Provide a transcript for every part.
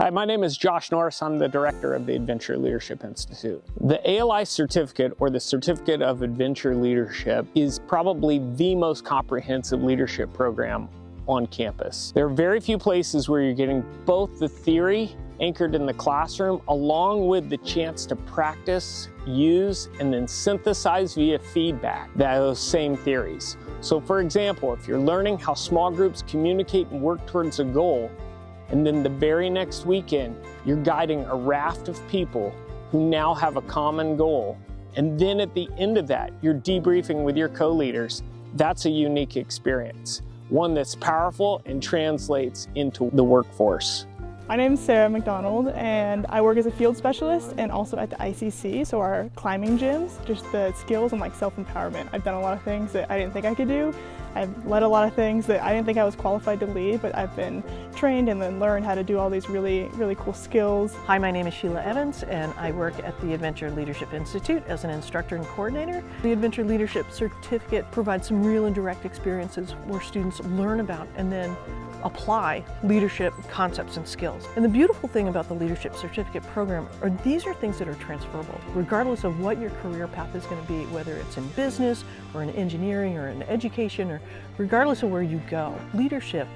Hi, my name is Josh Norris. I'm the director of the Adventure Leadership Institute. The ALI certificate, or the Certificate of Adventure Leadership, is probably the most comprehensive leadership program on campus. There are very few places where you're getting both the theory anchored in the classroom along with the chance to practice, use, and then synthesize via feedback those same theories. So for example, if you're learning how small groups communicate and work towards a goal, and then the very next weekend, you're guiding a raft of people who now have a common goal. And then at the end of that, you're debriefing with your co-leaders. That's a unique experience, one that's powerful and translates into the workforce. My name is Sarah McDonald, and I work as a field specialist and also at the ICC, so our climbing gyms, just the skills and self-empowerment. I've done a lot of things that I didn't think I could do. I've led a lot of things that I didn't think I was qualified to lead, but I've been trained and then learned how to do all these really cool skills. Hi, my name is Sheila Evans, and I work at the Adventure Leadership Institute as an instructor and coordinator. The Adventure Leadership Certificate provides some real and direct experiences where students learn about and then apply leadership concepts and skills. And the beautiful thing about the Leadership Certificate program are these are things that are transferable, regardless of what your career path is going to be, whether it's in business or in engineering or in education, or regardless of where you go. Leadership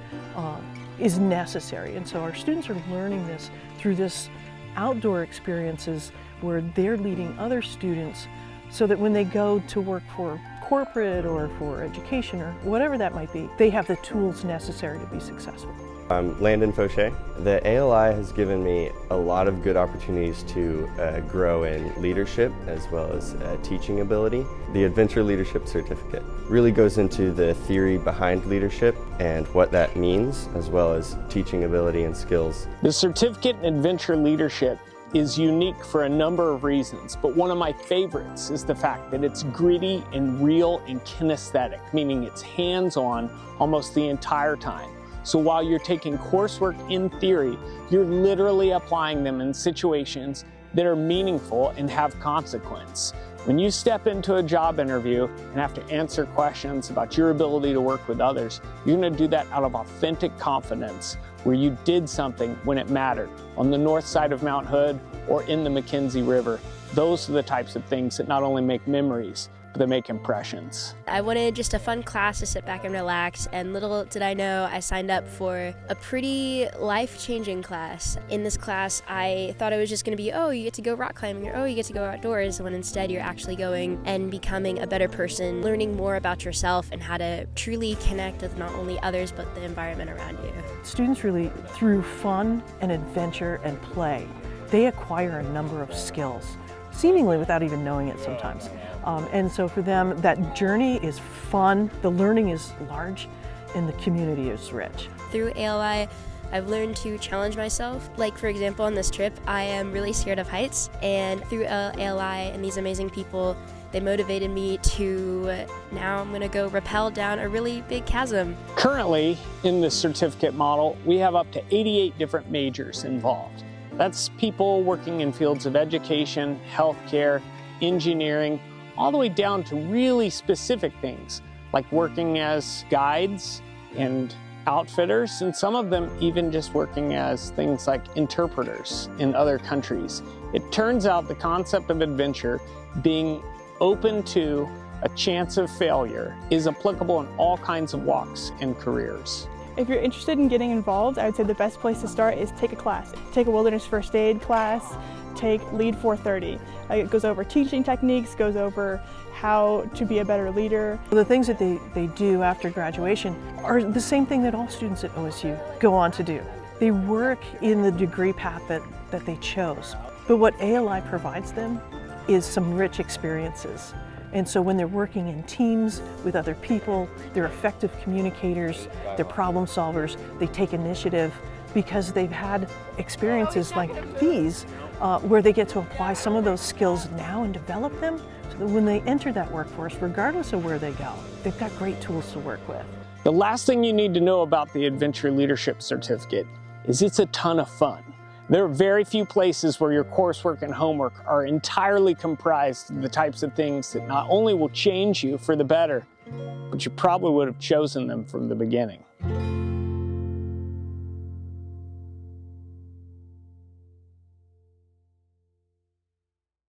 is necessary, and so our students are learning this through this outdoor experiences where they're leading other students so that when they go to work for corporate or for education or whatever that might be, they have the tools necessary to be successful. I'm Landon Fauché. The ALI has given me a lot of good opportunities to grow in leadership as well as teaching ability. The Adventure Leadership Certificate really goes into the theory behind leadership and what that means, as well as teaching ability and skills. The Certificate in Adventure Leadership is unique for a number of reasons, but one of my favorites is the fact that it's gritty and real and kinesthetic, meaning it's hands-on almost the entire time. So while you're taking coursework in theory, you're literally applying them in situations that are meaningful and have consequence. When you step into a job interview and have to answer questions about your ability to work with others, you're going to do that out of authentic confidence, where you did something when it mattered, on the north side of Mount Hood or in the McKenzie River. Those are the types of things that not only make memories, but they make impressions. I wanted just a fun class to sit back and relax, and little did I know I signed up for a pretty life-changing class. In this class, I thought it was just going to be, oh, you get to go rock climbing, or oh, you get to go outdoors, when instead you're actually going and becoming a better person, learning more about yourself and how to truly connect with not only others, but the environment around you. Students really, through fun and adventure and play, they acquire a number of skills, seemingly without even knowing it sometimes. And so for them, that journey is fun, the learning is large, and the community is rich. Through ALI, I've learned to challenge myself. Like, for example, on this trip, I am really scared of heights, and through ALI and these amazing people, they motivated me to, now I'm gonna go rappel down a really big chasm. Currently, in the certificate model, we have up to 88 different majors involved. That's people working in fields of education, healthcare, engineering, all the way down to really specific things, like working as guides and outfitters, and some of them even just working as things like interpreters in other countries. It turns out the concept of adventure, being open to a chance of failure, is applicable in all kinds of walks and careers. If you're interested in getting involved, I would say the best place to start is take a class. Take a wilderness first aid class, take Lead 430. It goes over teaching techniques, goes over how to be a better leader. The things that they do after graduation are the same thing that all students at OSU go on to do. They work in the degree path that they chose. But what ALI provides them is some rich experiences. And so when they're working in teams with other people, they're effective communicators, they're problem solvers, they take initiative because they've had experiences like these where they get to apply some of those skills now and develop them so that when they enter that workforce, regardless of where they go, they've got great tools to work with. The last thing you need to know about the Adventure Leadership Certificate is it's a ton of fun. There are very few places where your coursework and homework are entirely comprised of the types of things that not only will change you for the better, but you probably would have chosen them from the beginning.